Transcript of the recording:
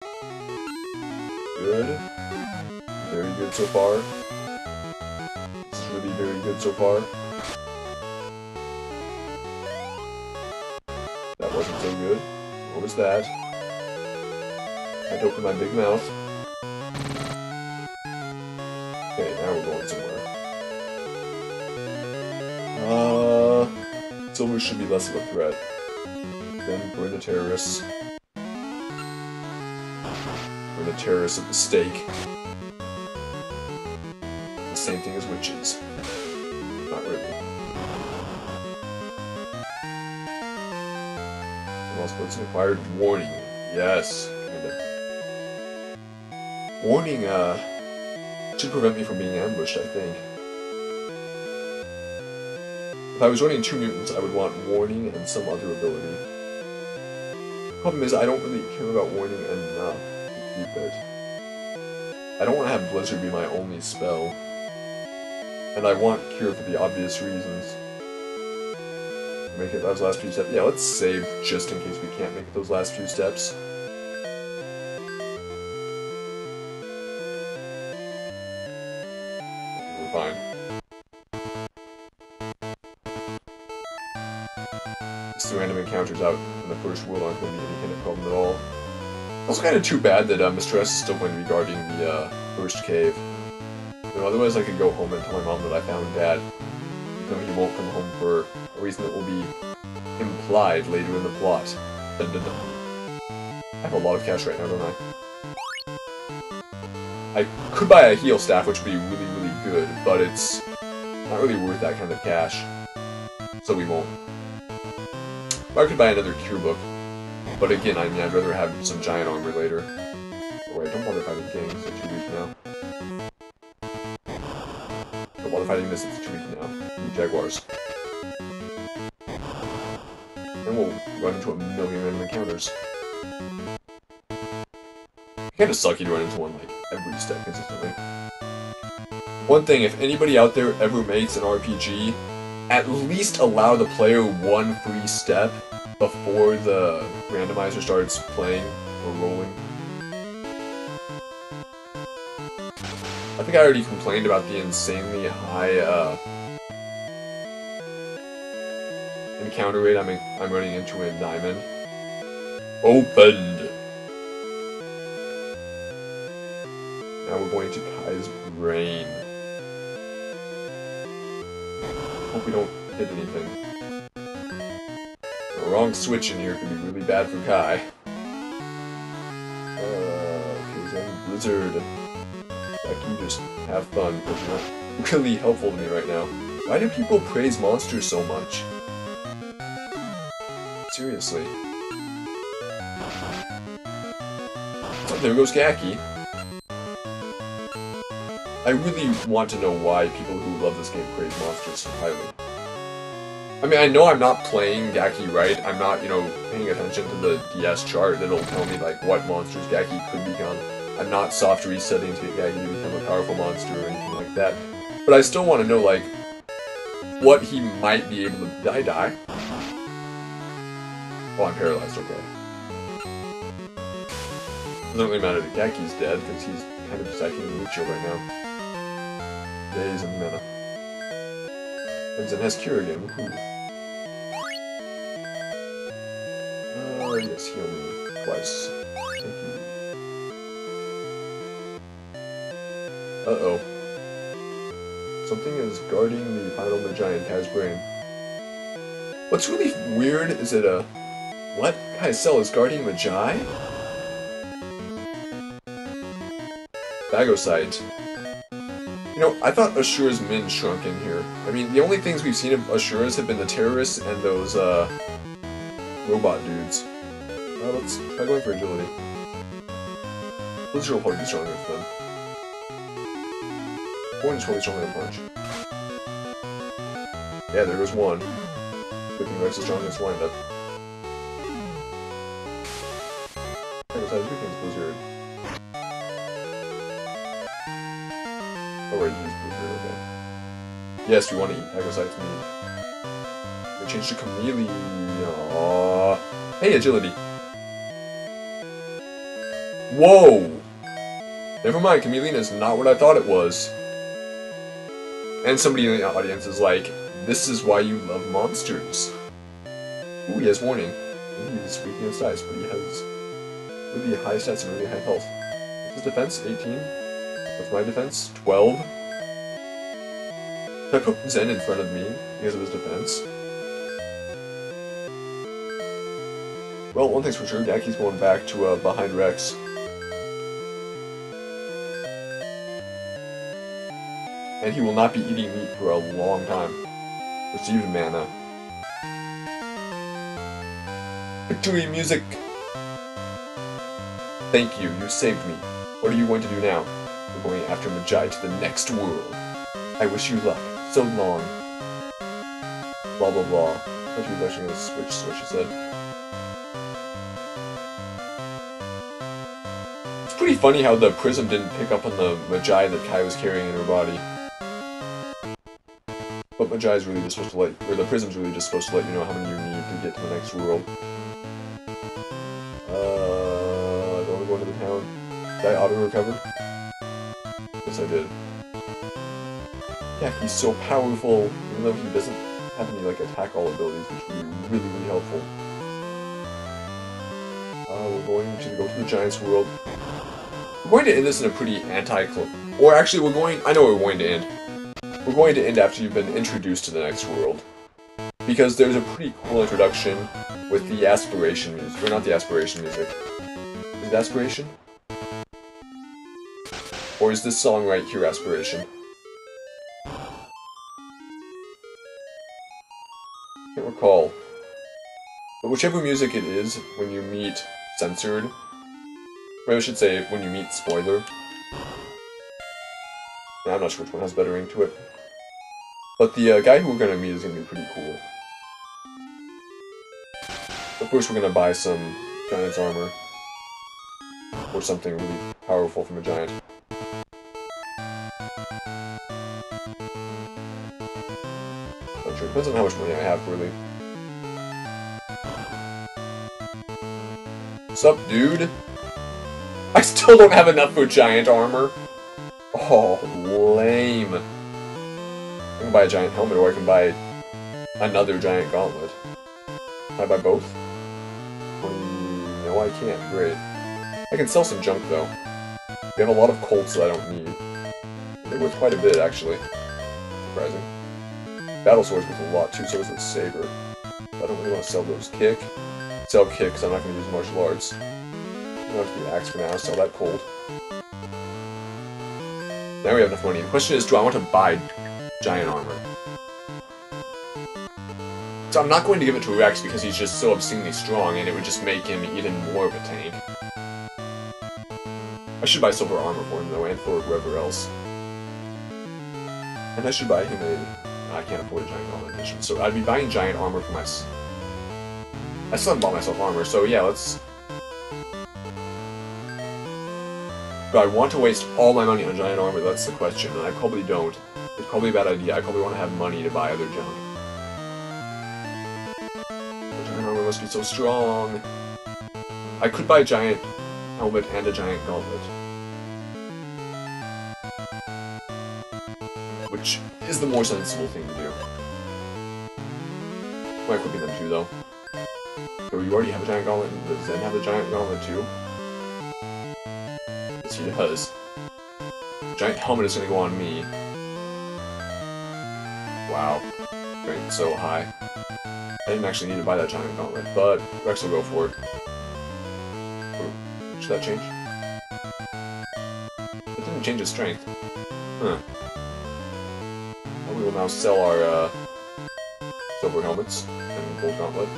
Good. Very good so far. This is really very good so far. That wasn't so good. What was that? I had to open my big mouth. Okay, now we're going somewhere. Silver should be less of a threat. Then burn the terrorists. Burn the terrorists at the stake. The same thing as witches. Not really. Lost books and acquired warning. Yes, kinda. Warning, should prevent me from being ambushed, I think. If I was running 2 mutants, I would want warning and some other ability. Problem is, I don't really care about warning enough to keep it. I don't want to have Blizzard be my only spell. And I want Cure for the obvious reasons. Make it those last few steps. Yeah, let's save just in case we can't make those last few steps. We're fine. Just the random encounters out in the first world aren't going to be any kind of problem at all. It's also kind of too bad that Mr. S is still going to be guarding the first cave. You know, otherwise I could go home and tell my mom that I found Dad. Even though he won't come home for a reason that will be implied later in the plot. Dun, dun, dun. I have a lot of cash right now, don't I? I could buy a heal staff, which would be really, really good, but it's not really worth that kind of cash. So we won't. Or I could buy another cure book. But again, I mean, I'd rather have some giant armor later. Oh wait, don't bother fighting gangs, they're too weak now. Don't bother fighting this, it's too weak now. Jaguars. And we'll run into a million random encounters. Kinda sucky to run into one, like, every step consistently. One thing, if anybody out there ever makes an RPG, at least allow the player one free step before the randomizer starts playing or rolling. I think I already complained about the insanely high, encounter rate I'm running into in Diamond. Opened! Now we're going to Kai's brain. Hope we don't hit anything. The wrong switch in here could be really bad for Kai. Okay, then Blizzard. Like, you just have fun, because you're not really helpful to me right now. Why do people praise monsters so much? Seriously. Oh, there goes Gaki. I really want to know why people who love this game praise monsters so highly. I mean, I know I'm not playing Gaki right. I'm not, you know, paying attention to the DS chart that'll tell me, like, what monsters Gaki could become. I'm not soft resetting to get Gaki to become a powerful monster or anything like that. But I still want to know, like, what he might be able to... Did I die? Oh, I'm paralyzed, okay. Doesn't really matter that Gaki's dead, because he's kind of just acting in neutral right now. Days and mana. Benzin has cure again, woohoo. Oh, yes, heal me twice. Thank you. Uh-oh. Something is guarding the final Magi in Kai's brain. What's really weird is that, what? Kai's cell is guarding Magi? Phagocyte. You know, I thought Ashura's min shrunk in here. I mean, the only things we've seen of Ashura's have been the terrorists and those, robot dudes. Let's try going for agility. Blizzard will probably be stronger for them. One is probably stronger than Punch. Yeah, there goes one. Good thing Rex is strongest windup. Besides, who thinks Blizzard? Oh, right, he's Blizzard, okay. Yes, we want to eat Phagocyte's meat. We changed to Chameleon. Aww. Hey, agility. Whoa! Never mind, Chameleon is not what I thought it was. And somebody in the audience is like, this is why you love monsters. Ooh, he has warning. He's weak against ice, but he has really high stats and really high health. What's his defense? 18? What's my defense? 12? Should I put Zen in front of me because of his defense? Well, one thing's for sure, Daki's going back to behind Rex. And he will not be eating meat for a long time. Receive mana. Victory music! Thank you, you saved me. What are you going to do now? We're going after Magi to the next world. I wish you luck. So long. Blah blah blah. I thought you were rushing a switch, is what she said. It's pretty funny how the prism didn't pick up on the Magi that Kai was carrying in her body. But Magi is really just supposed to or the prism's really just supposed to let you know how many you need to get to the next world. I don't want to go into the town. Did I auto-recover? Yes, I did. Yeah, he's so powerful, even though he doesn't have any, like, attack all abilities, which would be really, really helpful. We're going to go to the Giants world. We're going to end this in a pretty or actually, I know where we're going to end. We're going to end after you've been introduced to the next world. Because there's a pretty cool introduction with the aspiration music. Or not the aspiration music. Is it aspiration? Or is this song right here aspiration? Can't recall. But whichever music it is, when you meet Censored, or I should say, when you meet Spoiler. I'm not sure which one has better ring to it. But the guy who we're going to meet is going to be pretty cool. But first we're going to buy some Giant's armor. Or something really powerful from a Giant. Not sure, depends on how much money I have, really. Sup, dude? I still don't have enough for Giant armor. Oh, lame. I can buy a Giant helmet, or I can buy another Giant gauntlet. Can I buy both? No, I can't. Great. I can sell some junk, though. We have a lot of Colts that I don't need. They're worth quite a bit, actually. Surprising. Battle Sword's worth a lot, too, so is a Saber. I don't really want to sell those. Sell Kick, because I'm not going to use martial arts. I'm going to have to do Axe for now, sell that Cold. Now we have enough money. The question is, do I want to buy Giant armor? So I'm not going to give it to Rex because he's just so obscenely strong, and it would just make him even more of a tank. I should buy silver armor for him, though, and for whoever else. And I should buy him a... I can't afford a Giant Gauntlet edition, so I'd be buying Giant armor for myself. I still haven't bought myself armor, so yeah, let's... Do I want to waste all my money on Giant armor? That's the question, and I probably don't. It's probably a bad idea. I probably want to have money to buy other junk. But Giant armor must be so strong. I could buy a Giant helmet and a Giant gauntlet. Which is the more sensible thing to do. I'm equipping them too, though. So you already have a Giant gauntlet, and does Zen have a Giant gauntlet too? Yes, he does. Giant helmet is gonna go on me. Wow. Strength so high. I didn't actually need to buy that Giant gauntlet, but Rex will go for it. Ooh, should that change? It didn't change his strength. Huh. We will now sell our silver helmets and gold gauntlet.